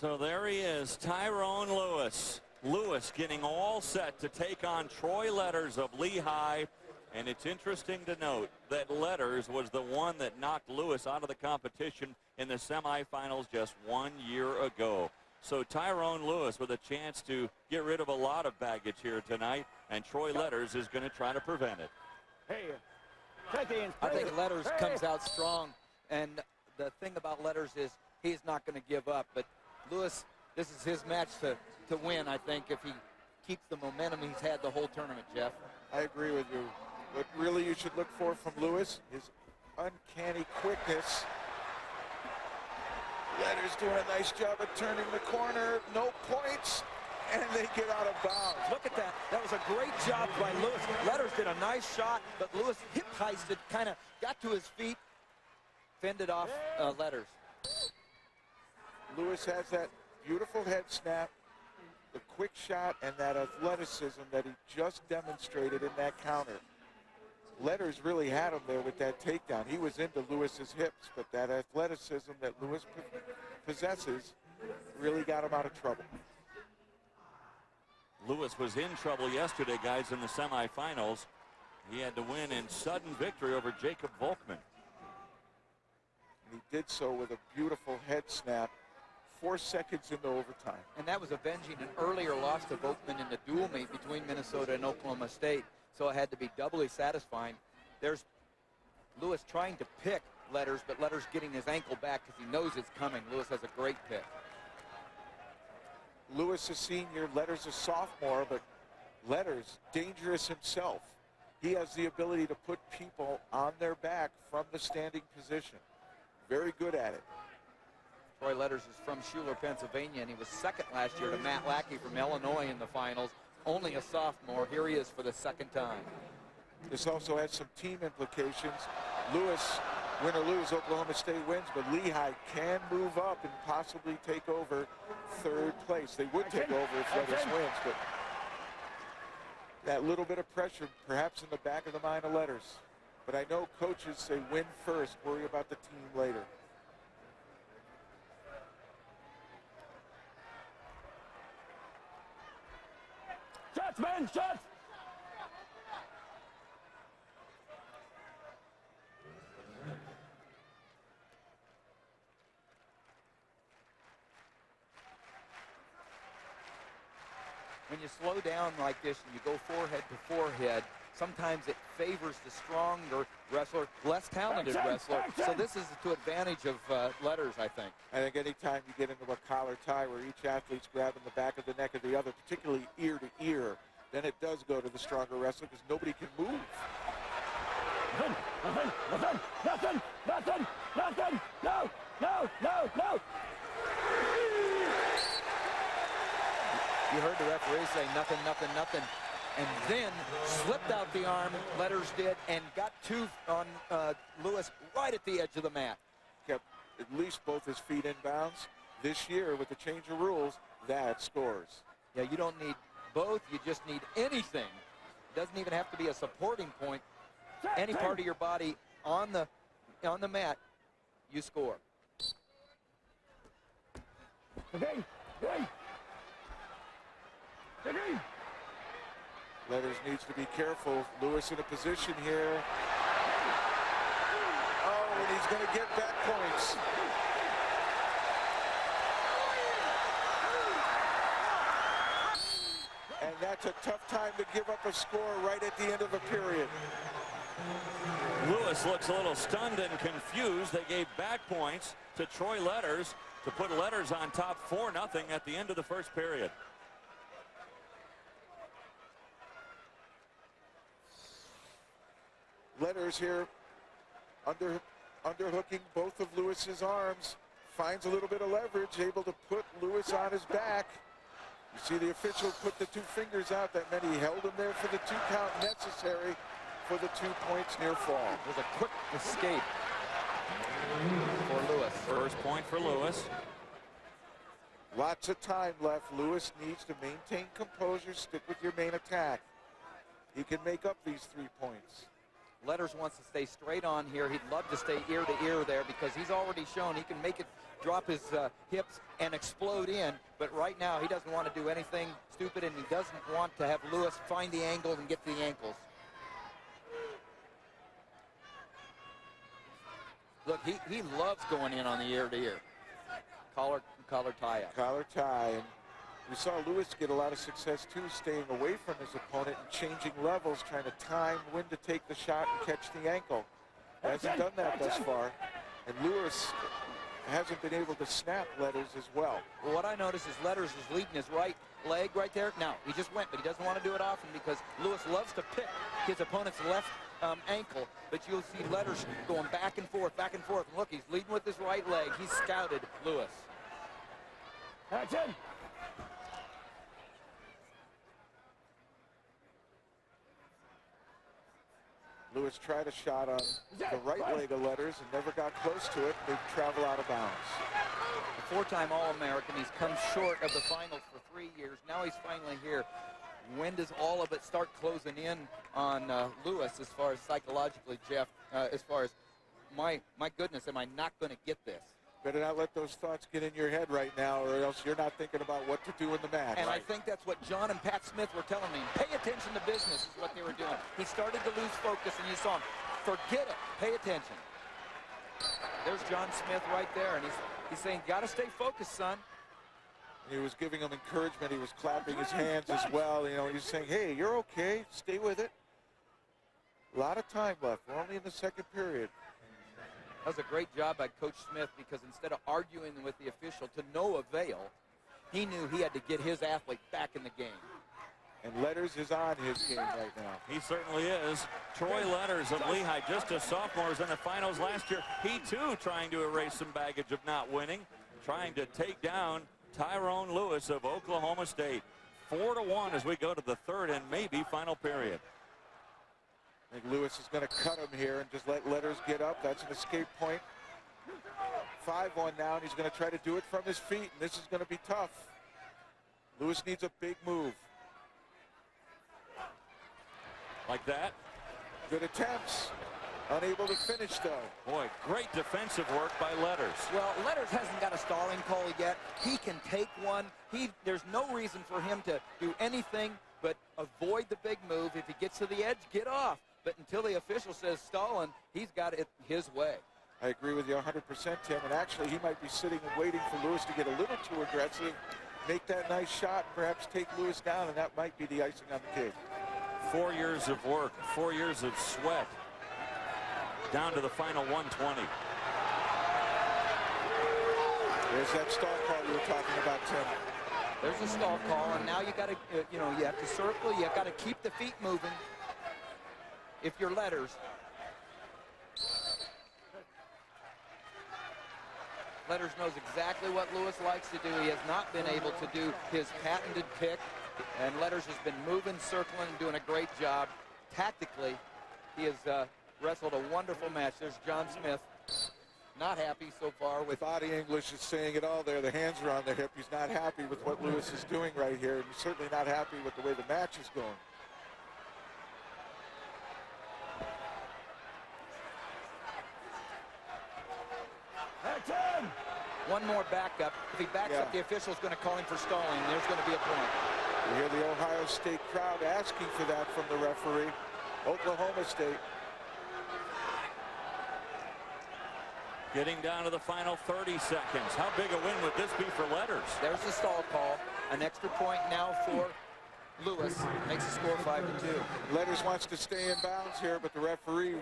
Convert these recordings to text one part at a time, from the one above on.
So there he is, Tyrone Lewis. Lewis getting all set to take on Troy Letters of Lehigh. And it's interesting to note that Letters was the one that knocked Lewis out of the competition in the semifinals just 1 year ago. So Tyrone Lewis with a chance to get rid of a lot of baggage here tonight, and Troy Letters is going to try to prevent it. I think Letters comes out strong, and the thing about Letters is he's not going to give up. But Lewis, this is his match to win, I think, if he keeps the momentum he's had the whole tournament, Jeff. I agree with you. What really you should look for from Lewis is uncanny quickness. Letters doing a nice job of turning the corner. No points, and they get out of bounds. Look at that. That was a great job by Lewis. Letters did a nice shot, but Lewis hip heisted, kind of got to his feet, fended off Letters. Lewis has that beautiful head snap, the quick shot, and that athleticism that he just demonstrated in that counter. Letters really had him there with that takedown. He was into Lewis's hips, but that athleticism that Lewis possesses really got him out of trouble. Lewis was in trouble yesterday, guys, in the semifinals. He had to win in sudden victory over Jacob Volkman. And he did so with a beautiful head snap, 4 seconds into overtime. And that was avenging an earlier loss to Volkman in the dual meet between Minnesota and Oklahoma State. So it had to be doubly satisfying. There's Lewis trying to pick Letters, but Letters getting his ankle back because he knows it's coming. Lewis has a great pick. Lewis a senior, Letters a sophomore, but Letters dangerous himself. He has the ability to put people on their back from the standing position. Very good at it. Troy Letters is from Schuler, Pennsylvania, and he was second last year to Matt Lackey from Illinois in the finals. Only a sophomore. Here he is for the second time. This also has some team implications. Lewis, win or lose, Oklahoma State wins, but Lehigh can move up and possibly take over third place. They would take over if Letters wins, but that little bit of pressure perhaps in the back of the mind of Letters. But I know coaches say win first, worry about the team later. Shots, man, shots! When you slow down like this and you go forehead to forehead, sometimes it favors the stronger wrestler, less talented wrestler. So this is to advantage of Letters, I think. I think anytime you get into a collar tie where each athlete's grabbing the back of the neck of the other, particularly ear to ear, then it does go to the stronger wrestler because nobody can move. Nothing, no. You heard the referee say nothing. And then slipped out the arm, Letters did, and got two on Lewis right at the edge of the mat. Kept at least both his feet in bounds. This year, with the change of rules, that scores. Yeah, you don't need both, you just need anything. It doesn't even have to be a supporting point. Any part of your body on the mat, you score. Okay. Letters needs to be careful. Lewis in a position here. Oh, and he's going to get back points. And that's a tough time to give up a score right at the end of a period. Lewis looks a little stunned and confused. They gave back points to Troy Letters to put Letters on top 4-0 at the end of the first period. Letters here underhooking both of Lewis's arms, finds a little bit of leverage, able to put Lewis on his back. You see the official put the 2 fingers out. That meant he held him there for the 2 count necessary for the 2 points near fall. There's a quick escape for Lewis. First point for Lewis. Lots of time left. Lewis needs to maintain composure, stick with your main attack. He can make up these 3 points. Letters wants to stay straight on here. He'd love to stay ear to ear there because he's already shown he can make it drop his hips and explode in. But right now he doesn't want to do anything stupid, and he doesn't want to have Lewis find the angle and get to the ankles. Look, he loves going in on the ear to ear. Collar tie up. Collar tie. And we saw Lewis get a lot of success, too, staying away from his opponent and changing levels, trying to time when to take the shot and catch the ankle. Hasn't done that thus far. And Lewis hasn't been able to snap Letters as well. Well, what I noticed is Letters is leading his right leg right there. Now, he just went, but he doesn't want to do it often because Lewis loves to pick his opponent's left ankle. But you'll see Letters going back and forth, back and forth. And look, he's leading with his right leg. He's scouted Lewis. Action. Lewis tried a shot on the right leg of Letters and never got close to it. They travel out of bounds. A four-time All-American. He's come short of the finals for 3 years. Now he's finally here. When does all of it start closing in on Lewis as far as psychologically, Jeff, as far as, my goodness, am I not going to get this? Better not let those thoughts get in your head right now, or else you're not thinking about what to do in the match. And I think that's what John and Pat Smith were telling me. Pay attention to business is what they were doing. He started to lose focus, and you saw him. Forget it. Pay attention. There's John Smith right there, and he's saying, got to stay focused, son. He was giving him encouragement. He was clapping his hands as well. You know, he's saying, hey, you're okay. Stay with it. A lot of time left. We're only in the second period. That was a great job by Coach Smith because instead of arguing with the official to no avail, he knew he had to get his athlete back in the game. And Letters is on his game right now. He certainly is. Troy Letters of Lehigh, just a sophomore, was in the finals last year. He, too, trying to erase some baggage of not winning, trying to take down Tyrone Lewis of Oklahoma State. 4-1 as we go to the third and maybe final period. I think Lewis is going to cut him here and just let Letters get up. That's an escape point. 5-1 now, and he's going to try to do it from his feet, and this is going to be tough. Lewis needs a big move. Like that. Good attempts. Unable to finish, though. Boy, great defensive work by Letters. Well, Letters hasn't got a stalling call yet. He can take one. There's no reason for him to do anything but avoid the big move. If he gets to the edge, get off. But until the official says stalling, he's got it his way. I agree with you 100%, Tim. And actually, he might be sitting and waiting for Lewis to get a little too aggressive, make that nice shot, and perhaps take Lewis down, and that might be the icing on the cake. 4 years of work, 4 years of sweat, down to the final 120. There's that stall call you were talking about, Tim. There's a stall call, and now you got to, you have to circle. You got to keep the feet moving. If you're Letters. Letters knows exactly what Lewis likes to do. He has not been able to do his patented pick, and Letters has been moving, circling, and doing a great job. Tactically, he has wrestled a wonderful match. There's John Smith. Not happy so far with body English is saying it all there. The hands are on the hip. He's not happy with what Lewis is doing right here. And he's certainly not happy with the way the match is going. Action! one more backup. If he backs up, the official's going to call him for stalling. There's going to be a point. You hear the Ohio State crowd asking for that from the referee. Oklahoma State. Getting down to the final 30 seconds. How big a win would this be for Letters? There's the stall call. An extra point now for Lewis. Makes the score 5-2. Letters wants to stay in bounds here, but the referee,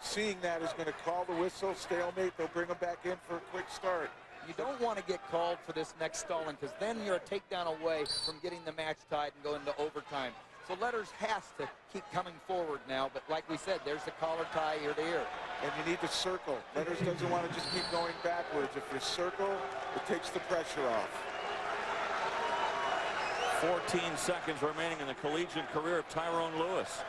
seeing that, is going to call the whistle. Stalemate. They'll bring him back in for a quick start. You don't want to get called for this next stalling because then you're a takedown away from getting the match tied and going to overtime. So Letters has to keep coming forward now, but like we said, there's the collar tie ear to ear. And you need to circle. Letters doesn't want to just keep going backwards. If you circle, it takes the pressure off. 14 seconds remaining in the collegiate career of Tyrone Lewis.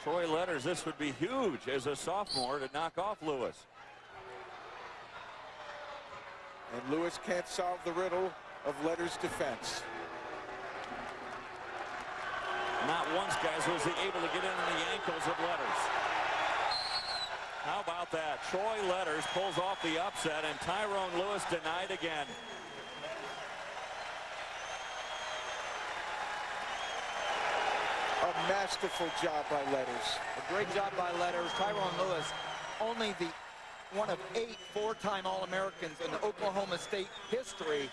Troy Letters, this would be huge as a sophomore to knock off Lewis. And Lewis can't solve the riddle of Letters' defense. Not once, guys, was he able to get in the ankles of Letters. How about that? Troy Letters pulls off the upset, and Tyrone Lewis denied again. A masterful job by Letters. A great job by Letters. Tyrone Lewis, only the one of 8 four-time All-Americans in the Oklahoma State history,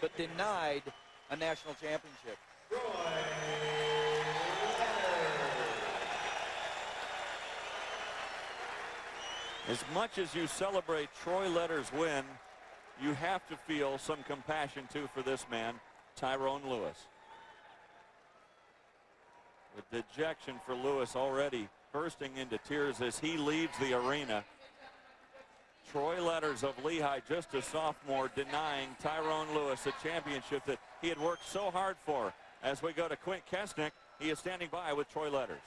but denied a national championship. As much as you celebrate Troy Letters' win, you have to feel some compassion, too, for this man, Tyrone Lewis. The dejection for Lewis already bursting into tears as he leaves the arena. Troy Letters of Lehigh, just a sophomore, denying Tyrone Lewis a championship that he had worked so hard for. As we go to Quint Kesnick, he is standing by with Troy Letters.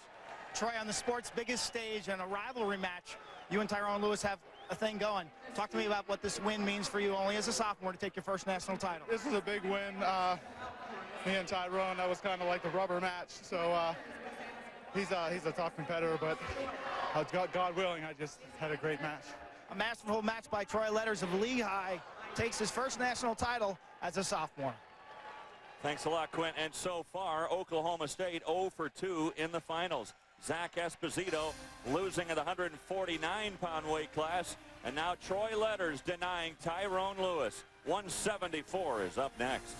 Troy, on the sport's biggest stage and a rivalry match, you and Tyrone Lewis have a thing going. Talk to me about what this win means for you only as a sophomore to take your first national title. This is a big win. Me and Tyrone, that was kind of like the rubber match. So he's a tough competitor, but God willing, I just had a great match. A masterful match by Troy Letters of Lehigh takes his first national title as a sophomore. Thanks a lot, Quint. And so far, Oklahoma State 0 for 2 in the finals. Zach Esposito losing at the 149-pound weight class. And now Troy Letters denying Tyrone Lewis. 174 is up next.